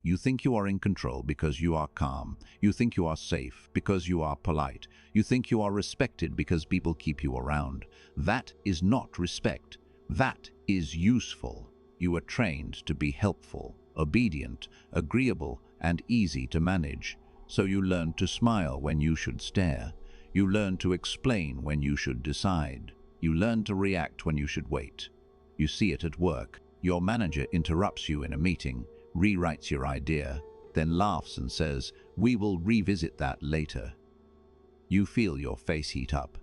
You think you are in control because you are calm. You think you are safe because you are polite. You think you are respected because people keep you around. That is not respect. That is useful. You are trained to be helpful, obedient, agreeable, and easy to manage. So you learn to smile when you should stare. You learn to explain when you should decide. You learn to react when you should wait. You see it at work. Your manager interrupts you in a meeting, rewrites your idea, then laughs and says, "We will revisit that later." You feel your face heat up.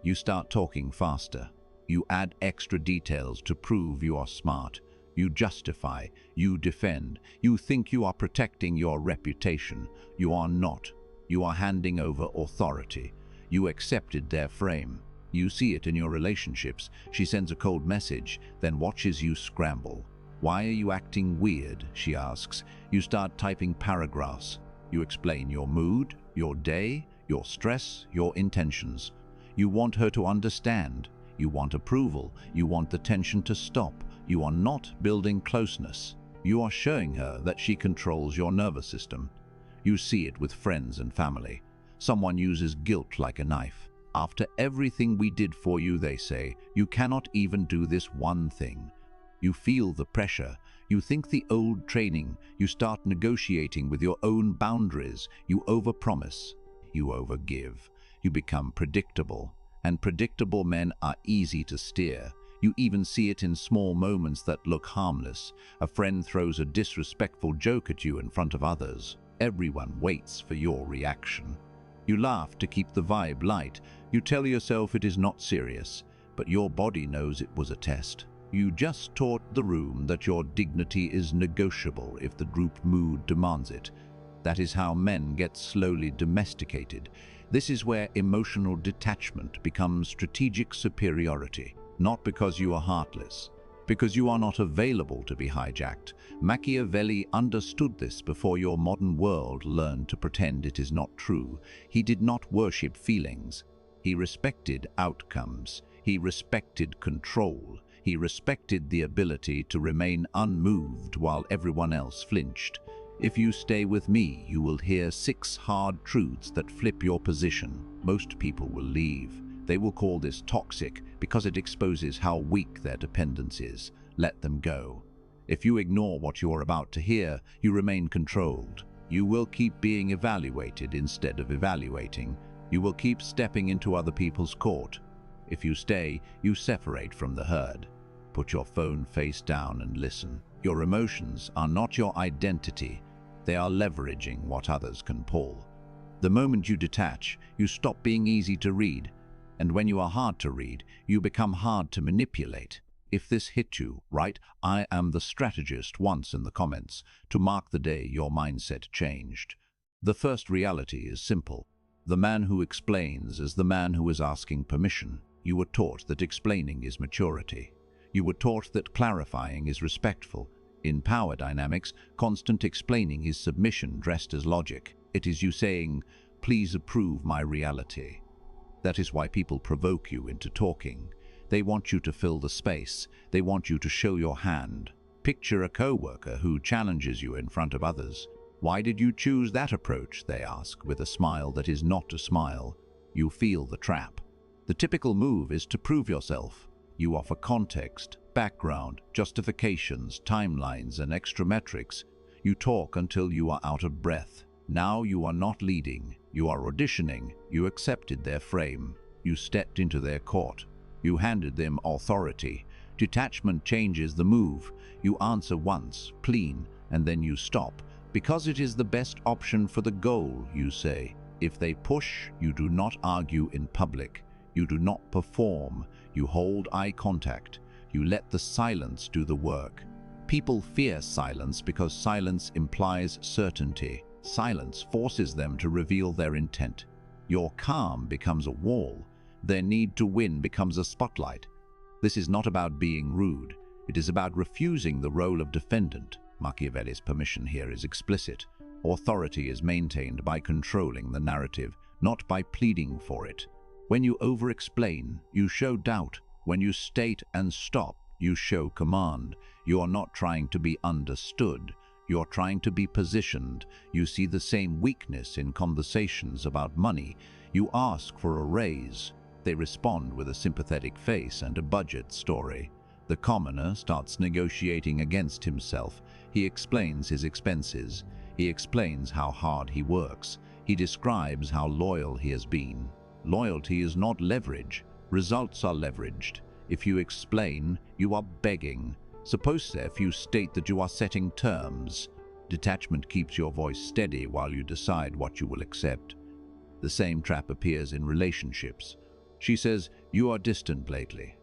You start talking faster. You add extra details to prove you are smart. You justify, you defend, you think you are protecting your reputation. You are not. You are handing over authority. You accepted their frame. You see it in your relationships. She sends a cold message, then watches you scramble. "Why are you acting weird?" she asks. You start typing paragraphs. You explain your mood, your day, your stress, your intentions. You want her to understand. You want approval. You want the tension to stop. You are not building closeness. You are showing her that she controls your nervous system. You see it with friends and family. Someone uses guilt like a knife. "After everything we did for you," they say, "you cannot even do this one thing." You feel the pressure. You think the old training. You start negotiating with your own boundaries. You overpromise. You overgive. You become predictable. And predictable men are easy to steer. You even see it in small moments that look harmless. A friend throws a disrespectful joke at you in front of others. Everyone waits for your reaction. You laugh to keep the vibe light. You tell yourself it is not serious, but your body knows it was a test. You just taught the room that your dignity is negotiable if the group mood demands it. That is how men get slowly domesticated. This is where emotional detachment becomes strategic superiority. Not because you are heartless, because you are not available to be hijacked. Machiavelli understood this before your modern world learned to pretend it is not true. He did not worship feelings. He respected outcomes. He respected control. He respected the ability to remain unmoved while everyone else flinched. "If you stay with me, you will hear 6 hard truths that flip your position." Most people will leave. They will call this toxic because it exposes how weak their dependence is. Let them go. If you ignore what you are about to hear, you remain controlled. You will keep being evaluated instead of evaluating. You will keep stepping into other people's court. If you stay, you separate from the herd. Put your phone face down and listen. Your emotions are not your identity. They are leveraging what others can pull. The moment you detach, you stop being easy to read. And when you are hard to read, you become hard to manipulate. If this hit you, write "I am the strategist" once in the comments to mark the day your mindset changed. The first reality is simple. The man who explains is the man who is asking permission. You were taught that explaining is maturity. You were taught that clarifying is respectful. In power dynamics, constant explaining is submission dressed as logic. It is you saying, "Please approve my reality." That is why people provoke you into talking. They want you to fill the space. They want you to show your hand. Picture a coworker who challenges you in front of others. "Why did you choose that approach?" they ask, with a smile that is not a smile. You feel the trap. The typical move is to prove yourself. You offer context, background, justifications, timelines, and extra metrics. You talk until you are out of breath. Now you are not leading. You are auditioning. You accepted their frame. You stepped into their court. You handed them authority. Detachment changes the move. You answer once, clean, and then you stop. Because it is the best option for the goal, you say. If they push, you do not argue in public. You do not perform. You hold eye contact. You let the silence do the work. People fear silence because silence implies certainty. Silence forces them to reveal their intent. Your calm becomes a wall. Their need to win becomes a spotlight. This is not about being rude. It is about refusing the role of defendant. Machiavelli's permission here is explicit. Authority is maintained by controlling the narrative, not by pleading for it. When you over-explain, you show doubt. When you state and stop, you show command. You are not trying to be understood. You're trying to be positioned. You see the same weakness in conversations about money. You ask for a raise. They respond with a sympathetic face and a budget story. The commoner starts negotiating against himself. He explains his expenses. He explains how hard he works. He describes how loyal he has been. Loyalty is not leverage. Results are leveraged. If you explain, you are begging. Suppose if you state that you are setting terms. Detachment keeps your voice steady while you decide what you will accept. The same trap appears in relationships. She says, "You are distant lately."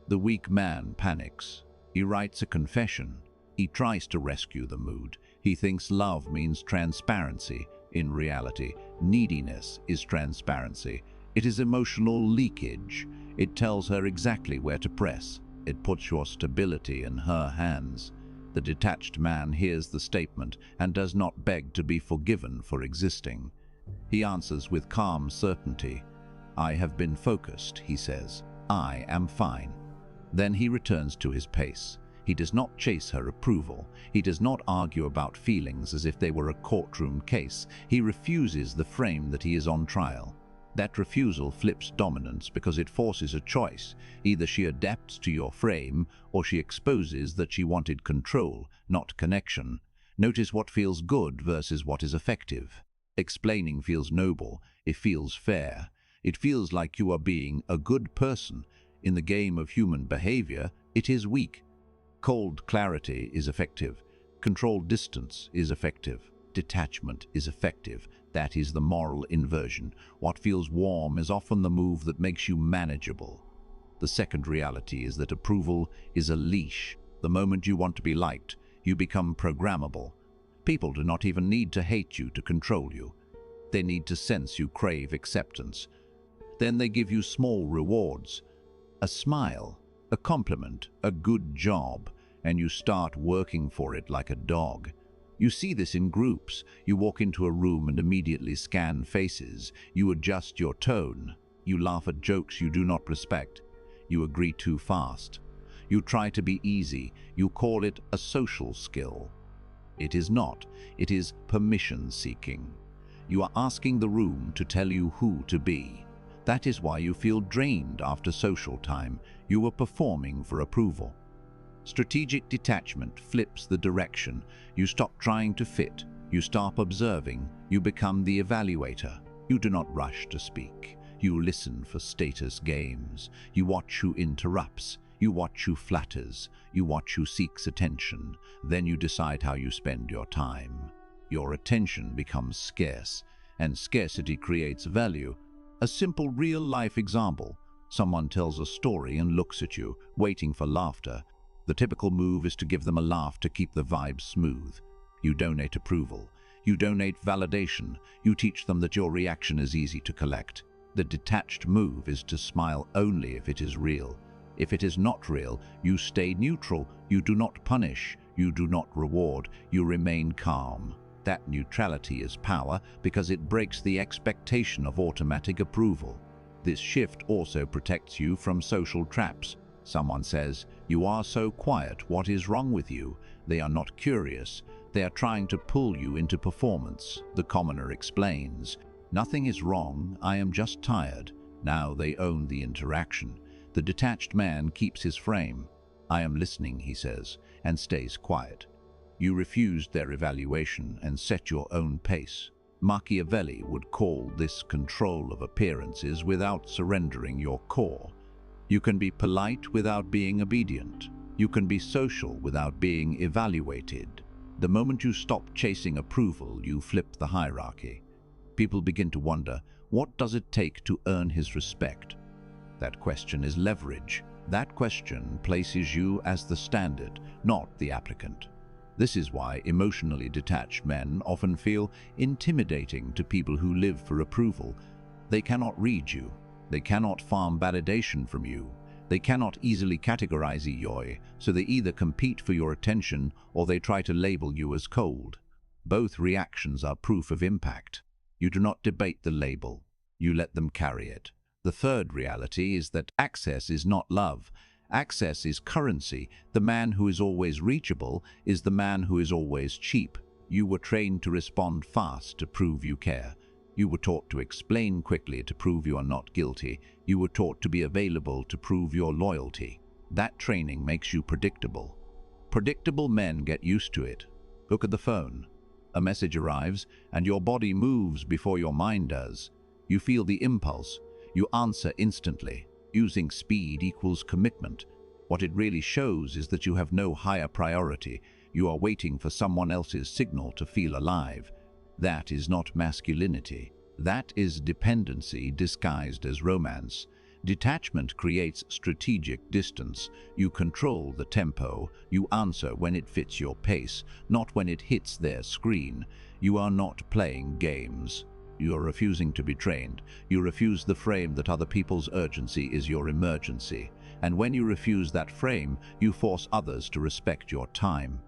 The weak man panics. He writes a confession. He tries to rescue the mood. He thinks love means transparency. In reality, neediness is transparency. It is emotional leakage. It tells her exactly where to press. It puts your stability in her hands. The detached man hears the statement and does not beg to be forgiven for existing. He answers with calm certainty. "I have been focused," he says. "I am fine." Then he returns to his pace. He does not chase her approval. He does not argue about feelings as if they were a courtroom case. He refuses the frame that he is on trial. That refusal flips dominance because it forces a choice. Either she adapts to your frame, or she exposes that she wanted control, not connection. Notice what feels good versus what is effective. Explaining feels noble. It feels fair. It feels like you are being a good person. In the game of human behavior, it is weak. Cold clarity is effective. Controlled distance is effective. Detachment is effective. That is the moral inversion. What feels warm is often the move that makes you manageable. The second reality is that approval is a leash. The moment you want to be liked, you become programmable. People do not even need to hate you to control you. They need to sense you crave acceptance. Then they give you small rewards. A smile, a compliment, a good job, and you start working for it like a dog. You see this in groups. You walk into a room and immediately scan faces. You adjust your tone. You laugh at jokes you do not respect. You agree too fast. You try to be easy. You call it a social skill. It is not. It is permission seeking. You are asking the room to tell you who to be. That is why you feel drained after social time. You are performing for approval. Strategic detachment flips the direction. You stop trying to fit. You stop observing. You become the evaluator. You do not rush to speak. You listen for status games. You watch who interrupts. You watch who flatters. You watch who seeks attention. Then you decide how you spend your time. Your attention becomes scarce, and scarcity creates value. A simple real-life example. Someone tells a story and looks at you, waiting for laughter. The typical move is to give them a laugh to keep the vibe smooth. You donate approval. You donate validation. You teach them that your reaction is easy to collect. The detached move is to smile only if it is real. If it is not real, you stay neutral. You do not punish. You do not reward. You remain calm. That neutrality is power because it breaks the expectation of automatic approval. This shift also protects you from social traps. Someone says, "You are so quiet, what is wrong with you?" They are not curious. They are trying to pull you into performance. The commoner explains, "Nothing is wrong, I am just tired." Now they own the interaction. The detached man keeps his frame. "I am listening," he says, and stays quiet. You refused their evaluation and set your own pace. Machiavelli would call this control of appearances without surrendering your core. You can be polite without being obedient. You can be social without being evaluated. The moment you stop chasing approval, you flip the hierarchy. People begin to wonder, what does it take to earn his respect? That question is leverage. That question places you as the standard, not the applicant. This is why emotionally detached men often feel intimidating to people who live for approval. They cannot read you. They cannot farm validation from you. They cannot easily categorize you, so they either compete for your attention or they try to label you as cold. Both reactions are proof of impact. You do not debate the label. You let them carry it. The third reality is that access is not love. Access is currency. The man who is always reachable is the man who is always cheap. You were trained to respond fast to prove you care. You were taught to explain quickly to prove you are not guilty. You were taught to be available to prove your loyalty. That training makes you predictable. Predictable men get used to it. Look at the phone. A message arrives, and your body moves before your mind does. You feel the impulse. You answer instantly. Using speed equals commitment. What it really shows is that you have no higher priority. You are waiting for someone else's signal to feel alive. That is not masculinity. That is dependency disguised as romance. Detachment creates strategic distance. You control the tempo. You answer when it fits your pace, not when it hits their screen. You are not playing games. You are refusing to be trained. You refuse the frame that other people's urgency is your emergency. And when you refuse that frame, you force others to respect your time.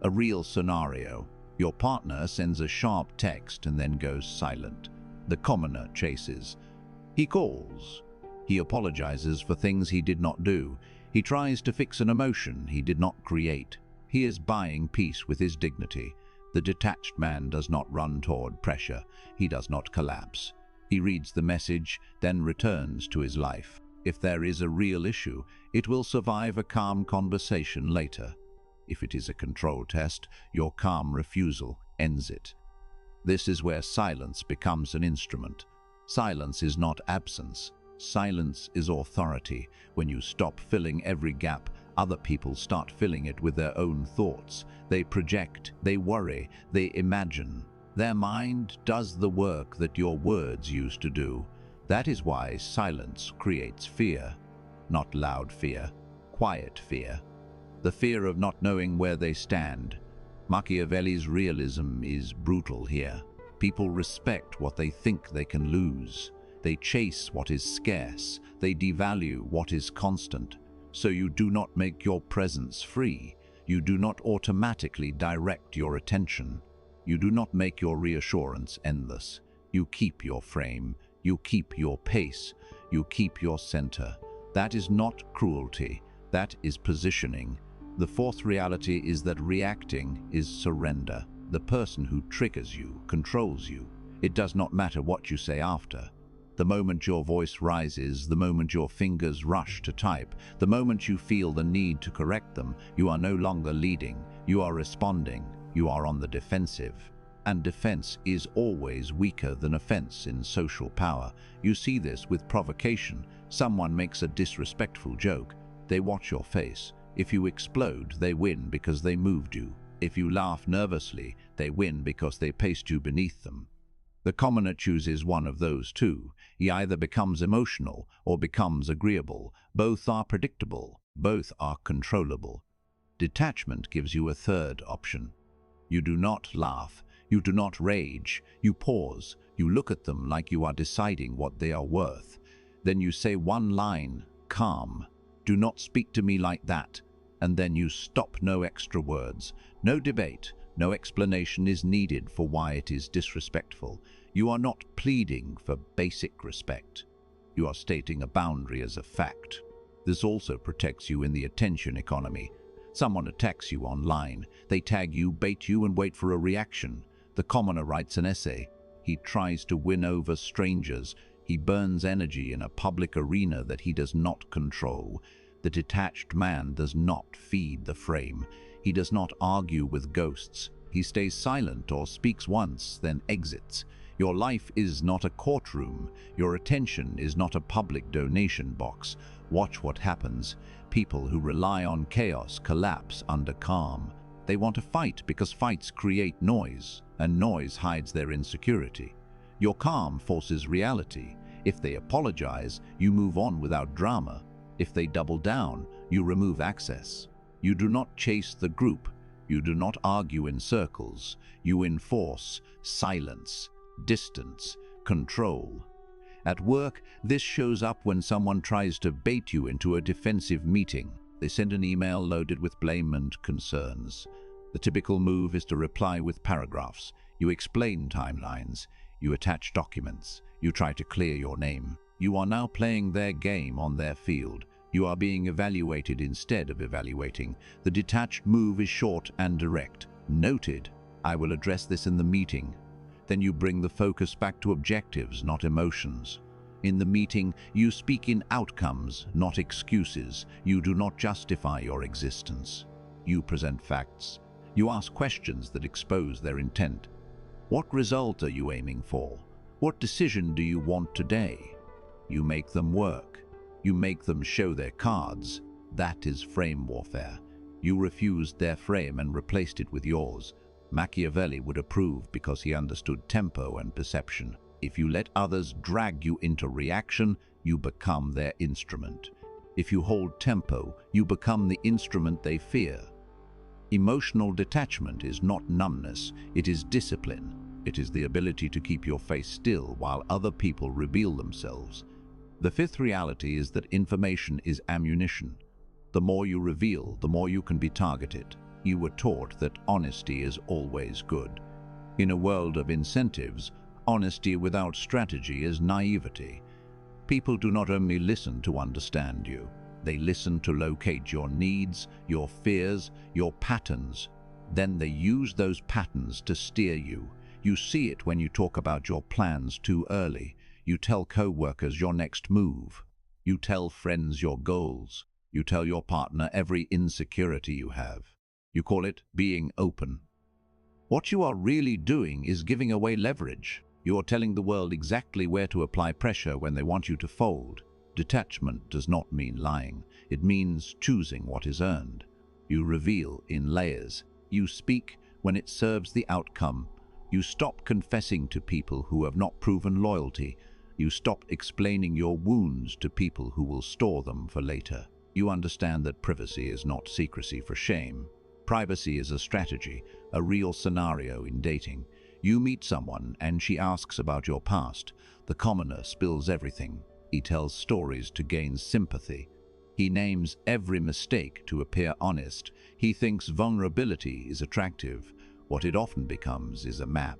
A real scenario. Your partner sends a sharp text and then goes silent. The commoner chases. He calls. He apologizes for things he did not do. He tries to fix an emotion he did not create. He is buying peace with his dignity. The detached man does not run toward pressure. He does not collapse. He reads the message, then returns to his life. If there is a real issue, it will survive a calm conversation later. If it is a control test, your calm refusal ends it. This is where silence becomes an instrument. Silence is not absence. Silence is authority. When you stop filling every gap, other people start filling it with their own thoughts. They project, they worry, they imagine. Their mind does the work that your words used to do. That is why silence creates fear. Not loud fear, quiet fear. The fear of not knowing where they stand. Machiavelli's realism is brutal here. People respect what they think they can lose. They chase what is scarce. They devalue what is constant. So you do not make your presence free. You do not automatically direct your attention. You do not make your reassurance endless. You keep your frame. You keep your pace. You keep your center. That is not cruelty. That is positioning. The fourth reality is that reacting is surrender. The person who triggers you controls you. It does not matter what you say after. The moment your voice rises, the moment your fingers rush to type, the moment you feel the need to correct them, you are no longer leading, you are responding, you are on the defensive. And defense is always weaker than offense in social power. You see this with provocation. Someone makes a disrespectful joke. They watch your face. If you explode, they win because they moved you. If you laugh nervously, they win because they paced you beneath them. The commoner chooses one of those two. He either becomes emotional or becomes agreeable. Both are predictable. Both are controllable. Detachment gives you a third option. You do not laugh. You do not rage. You pause. You look at them like you are deciding what they are worth. Then you say one line, calm. Do not speak to me like that. And then you stop. No extra words. No debate. No explanation is needed for why it is disrespectful. You are not pleading for basic respect. You are stating a boundary as a fact. This also protects you in the attention economy. Someone attacks you online. They tag you, bait you, and wait for a reaction. The commoner writes an essay. He tries to win over strangers. He burns energy in a public arena that he does not control. The detached man does not feed the frame. He does not argue with ghosts. He stays silent or speaks once, then exits. Your life is not a courtroom. Your attention is not a public donation box. Watch what happens. People who rely on chaos collapse under calm. They want to fight because fights create noise, and noise hides their insecurity. Your calm forces reality. If they apologize, you move on without drama. If they double down, you remove access. You do not chase the group. You do not argue in circles. You enforce silence, distance, control. At work, this shows up when someone tries to bait you into a defensive meeting. They send an email loaded with blame and concerns. The typical move is to reply with paragraphs. You explain timelines. You attach documents. You try to clear your name. You are now playing their game on their field. You are being evaluated instead of evaluating. The detached move is short and direct. Noted, I will address this in the meeting. Then you bring the focus back to objectives, not emotions. In the meeting, you speak in outcomes, not excuses. You do not justify your existence. You present facts. You ask questions that expose their intent. What result are you aiming for? What decision do you want today? You make them work. You make them show their cards. That is frame warfare. You refused their frame and replaced it with yours. Machiavelli would approve because he understood tempo and perception. If you let others drag you into reaction, you become their instrument. If you hold tempo, you become the instrument they fear. Emotional detachment is not numbness, it is discipline. It is the ability to keep your face still while other people reveal themselves. The fifth reality is that information is ammunition. The more you reveal, the more you can be targeted. You were taught that honesty is always good. In a world of incentives, honesty without strategy is naivety. People do not only listen to understand you, they listen to locate your needs, your fears, your patterns. Then they use those patterns to steer you. You see it when you talk about your plans too early. You tell co-workers your next move. You tell friends your goals. You tell your partner every insecurity you have. You call it being open. What you are really doing is giving away leverage. You are telling the world exactly where to apply pressure when they want you to fold. Detachment does not mean lying. It means choosing what is earned. You reveal in layers. You speak when it serves the outcome. You stop confessing to people who have not proven loyalty. You stop explaining your wounds to people who will store them for later. You understand that privacy is not secrecy for shame. Privacy is a strategy, a real scenario in dating. You meet someone and she asks about your past. The commoner spills everything. He tells stories to gain sympathy. He names every mistake to appear honest. He thinks vulnerability is attractive. What it often becomes is a map.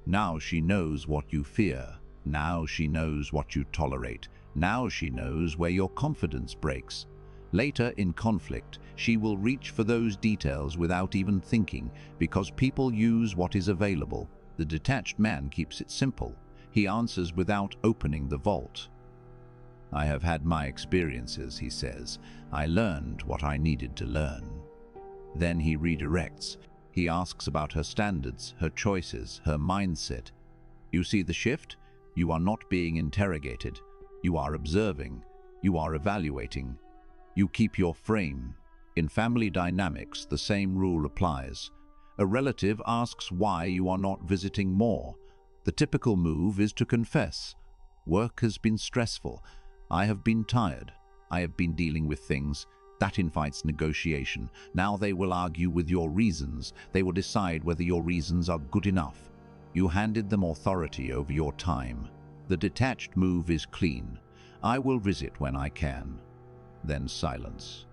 Now she knows what you fear. Now she knows what you tolerate. Now she knows where your confidence breaks. Later in conflict, she will reach for those details without even thinking, because people use what is available. The detached man keeps it simple. He answers without opening the vault. I have had my experiences, he says. I learned what I needed to learn. Then he redirects. He asks about her standards, her choices, her mindset. You see the shift? You are not being interrogated. You are observing. You are evaluating. You keep your frame. In family dynamics, the same rule applies. A relative asks why you are not visiting more. The typical move is to confess. Work has been stressful. I have been tired. I have been dealing with things. That invites negotiation. Now they will argue with your reasons. They will decide whether your reasons are good enough. You handed them authority over your time. The detached move is clean. I will visit when I can. Then silence.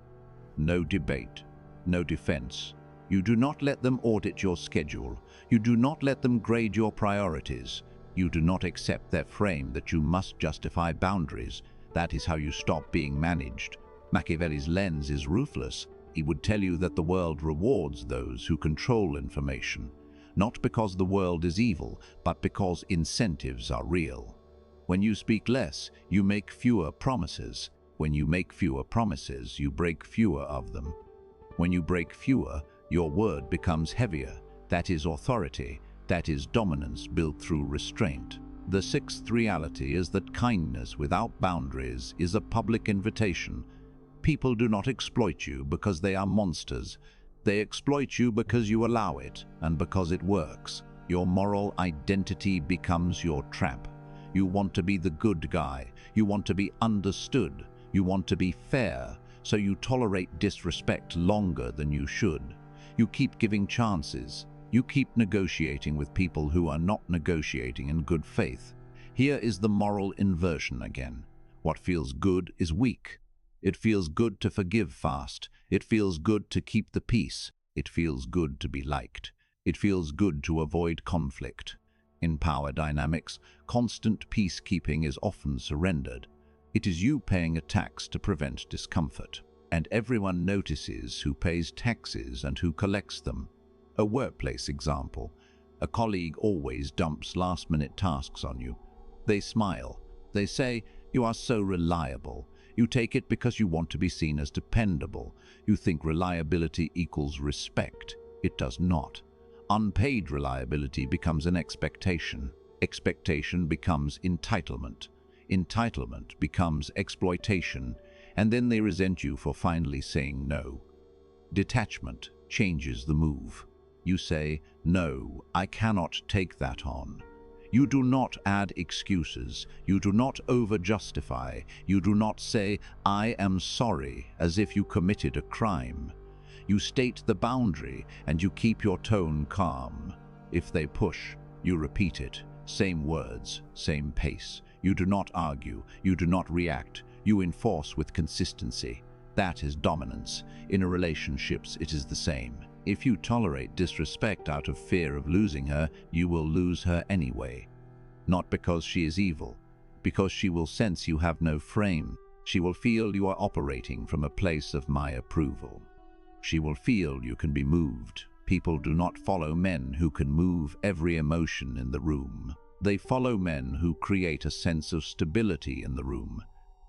No debate. No defense. You do not let them audit your schedule. You do not let them grade your priorities. You do not accept their frame that you must justify boundaries. That is how you stop being managed. Machiavelli's lens is ruthless. He would tell you that the world rewards those who control information, not because the world is evil, but because incentives are real. When you speak less, you make fewer promises. When you make fewer promises, you break fewer of them. When you break fewer, your word becomes heavier. That is authority. That is dominance built through restraint. The sixth reality is that kindness without boundaries is a public invitation. People do not exploit you because they are monsters. They exploit you because you allow it and because it works. Your moral identity becomes your trap. You want to be the good guy. You want to be understood. You want to be fair, so you tolerate disrespect longer than you should. You keep giving chances. You keep negotiating with people who are not negotiating in good faith. Here is the moral inversion again. What feels good is weak. It feels good to forgive fast. It feels good to keep the peace. It feels good to be liked. It feels good to avoid conflict. In power dynamics, constant peacekeeping is often surrendered. It is you paying a tax to prevent discomfort. And everyone notices who pays taxes and who collects them. A workplace example. A colleague always dumps last-minute tasks on you. They smile. They say, "You are so reliable." You take it because you want to be seen as dependable. You think reliability equals respect. It does not. Unpaid reliability becomes an expectation. Expectation becomes entitlement. Entitlement becomes exploitation, and then they resent you for finally saying no. Detachment changes the move. You say, "No, I cannot take that on." You do not add excuses. You do not over-justify. You do not say, "I am sorry," as if you committed a crime. You state the boundary and you keep your tone calm. If they push, you repeat it. Same words, same pace. You do not argue. You do not react. You enforce with consistency. That is dominance. In relationships, it is the same. If you tolerate disrespect out of fear of losing her, you will lose her anyway. Not because she is evil, because she will sense you have no frame. She will feel you are operating from a place of my approval. She will feel you can be moved. People do not follow men who can move every emotion in the room. They follow men who create a sense of stability in the room.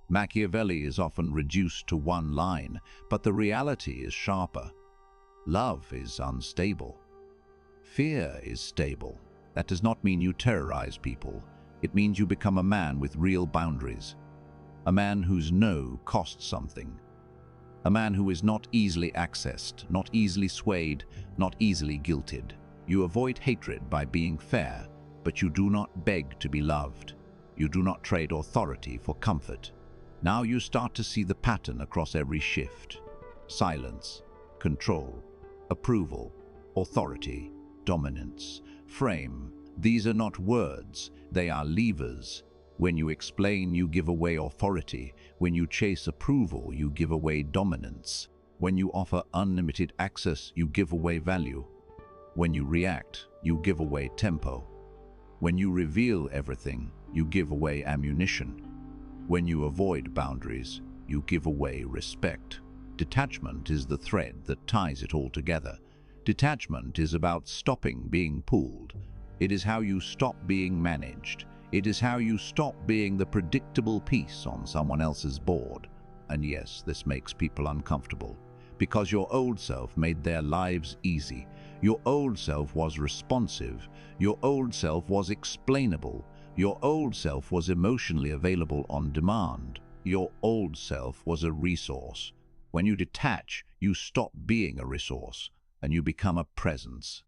Machiavelli is often reduced to one line, but the reality is sharper. Love is unstable. Fear is stable. That does not mean you terrorize people. It means you become a man with real boundaries. A man whose no costs something. A man who is not easily accessed, not easily swayed, not easily guilted. You avoid hatred by being fair, but you do not beg to be loved. You do not trade authority for comfort. Now you start to see the pattern across every shift. Silence, control, approval, authority, dominance, frame. These are not words, they are levers. When you explain, you give away authority. When you chase approval, you give away dominance. When you offer unlimited access, you give away value. When you react, you give away tempo. When you reveal everything, you give away ammunition. When you avoid boundaries, you give away respect. Detachment is the thread that ties it all together. Detachment is about stopping being pulled. It is how you stop being managed. It is how you stop being the predictable piece on someone else's board. And yes, this makes people uncomfortable, because your old self made their lives easy. Your old self was responsive. Your old self was explainable. Your old self was emotionally available on demand. Your old self was a resource. When you detach, you stop being a resource, and you become a presence.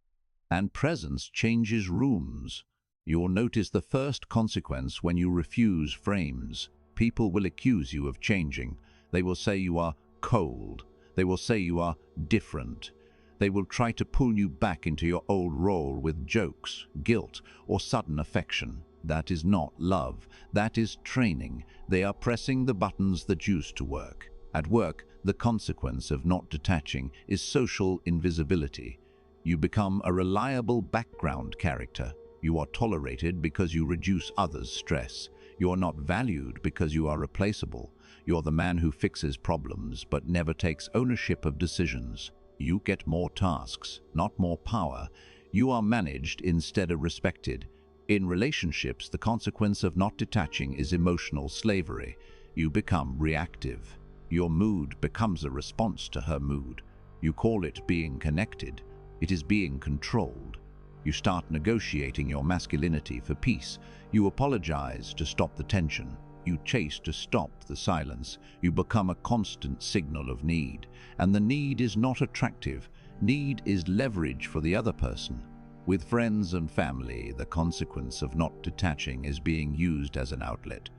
And presence changes rooms. You'll notice the first consequence when you refuse frames. People will accuse you of changing. They will say you are cold. They will say you are different. They will try to pull you back into your old role with jokes, guilt, or sudden affection. That is not love. That is training. They are pressing the buttons that used to work. At work, the consequence of not detaching is social invisibility. You become a reliable background character. You are tolerated because you reduce others' stress. You are not valued because you are replaceable. You're the man who fixes problems but never takes ownership of decisions. You get more tasks, not more power. You are managed instead of respected. In relationships, the consequence of not detaching is emotional slavery. You become reactive. Your mood becomes a response to her mood. You call it being connected. It is being controlled. You start negotiating your masculinity for peace. You apologize to stop the tension. You chase to stop the silence. You become a constant signal of need. And the need is not attractive. Need is leverage for the other person. With friends and family, the consequence of not detaching is being used as an outlet.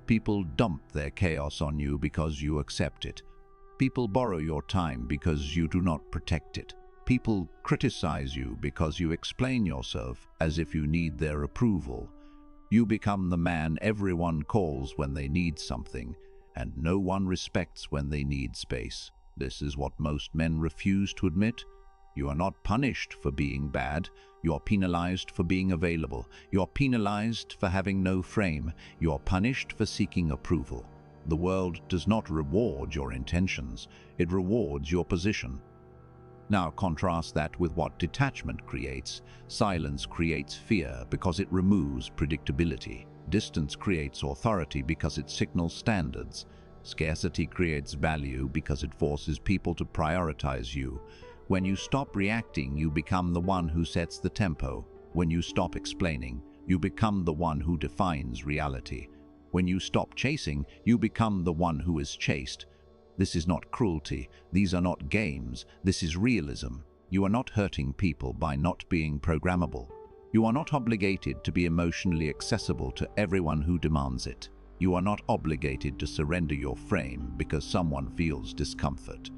People dump their chaos on you because you accept it. People borrow your time because you do not protect it. People criticize you because you explain yourself as if you need their approval. You become the man everyone calls when they need something, and no one respects when they need space. This is what most men refuse to admit. You are not punished for being bad. You are penalized for being available. You are penalized for having no frame. You are punished for seeking approval. The world does not reward your intentions, it rewards your position. Now contrast that with what detachment creates. Silence creates fear because it removes predictability. Distance creates authority because it signals standards. Scarcity creates value because it forces people to prioritize you. When you stop reacting, you become the one who sets the tempo. When you stop explaining, you become the one who defines reality. When you stop chasing, you become the one who is chased. This is not cruelty. These are not games. This is realism. You are not hurting people by not being programmable. You are not obligated to be emotionally accessible to everyone who demands it. You are not obligated to surrender your frame because someone feels discomfort.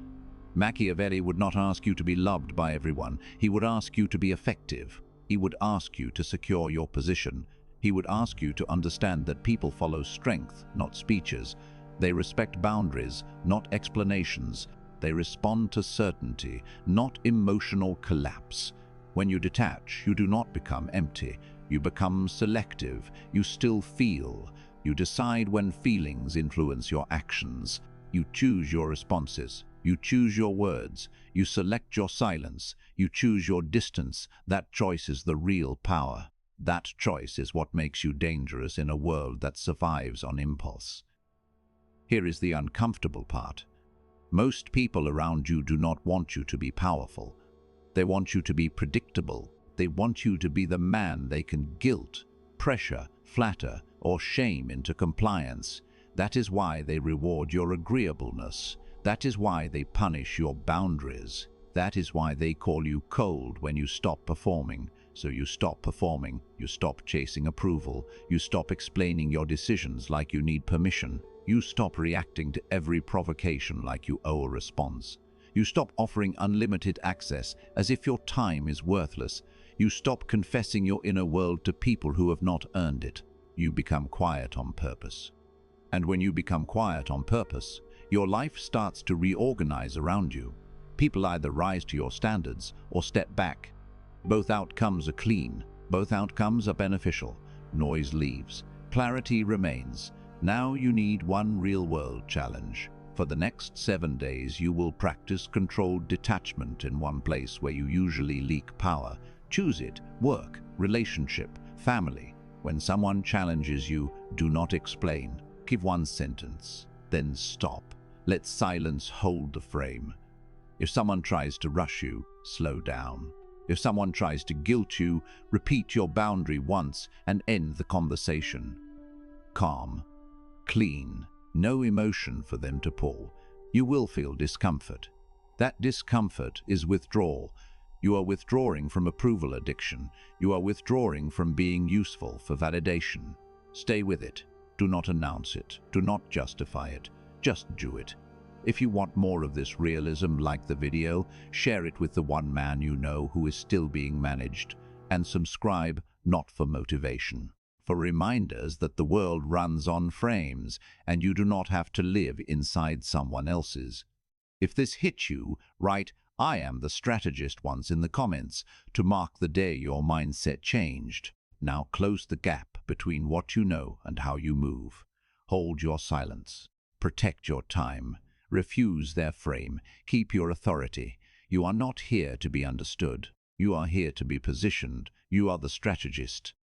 Machiavelli would not ask you to be loved by everyone. He would ask you to be effective. He would ask you to secure your position. He would ask you to understand that people follow strength, not speeches. They respect boundaries, not explanations. They respond to certainty, not emotional collapse. When you detach, you do not become empty. You become selective. You still feel. You decide when feelings influence your actions. You choose your responses. You choose your words. You select your silence. You choose your distance. That choice is the real power. That choice is what makes you dangerous in a world that survives on impulse. Here is the uncomfortable part. Most people around you do not want you to be powerful. They want you to be predictable. They want you to be the man they can guilt, pressure, flatter, or shame into compliance. That is why they reward your agreeableness. That is why they punish your boundaries. That is why they call you cold when you stop performing. So you stop performing, you stop chasing approval, you stop explaining your decisions like you need permission. You stop reacting to every provocation like you owe a response. You stop offering unlimited access as if your time is worthless. You stop confessing your inner world to people who have not earned it. You become quiet on purpose. And when you become quiet on purpose, your life starts to reorganize around you. People either rise to your standards or step back. Both outcomes are clean. Both outcomes are beneficial. Noise leaves. Clarity remains. Now you need one real-world challenge. For the next 7 days, you will practice controlled detachment in one place where you usually leak power. Choose it. Work, relationship, family. When someone challenges you, do not explain. Give one sentence, then stop. Let silence hold the frame. If someone tries to rush you, slow down. If someone tries to guilt you, repeat your boundary once and end the conversation. Calm, clean, no emotion for them to pull. You will feel discomfort. That discomfort is withdrawal. You are withdrawing from approval addiction. You are withdrawing from being useful for validation. Stay with it. Do not announce it. Do not justify it. Just do it. If you want more of this realism, like the video, share it with the one man you know who is still being managed, and subscribe, not for motivation, for reminders that the world runs on frames and you do not have to live inside someone else's. If this hit you, write "I am the strategist" once in the comments to mark the day your mindset changed. Now close the gap between what you know and how you move. Hold your silence. Protect your time. Refuse their frame. Keep your authority. You are not here to be understood. You are here to be positioned. You are the strategist.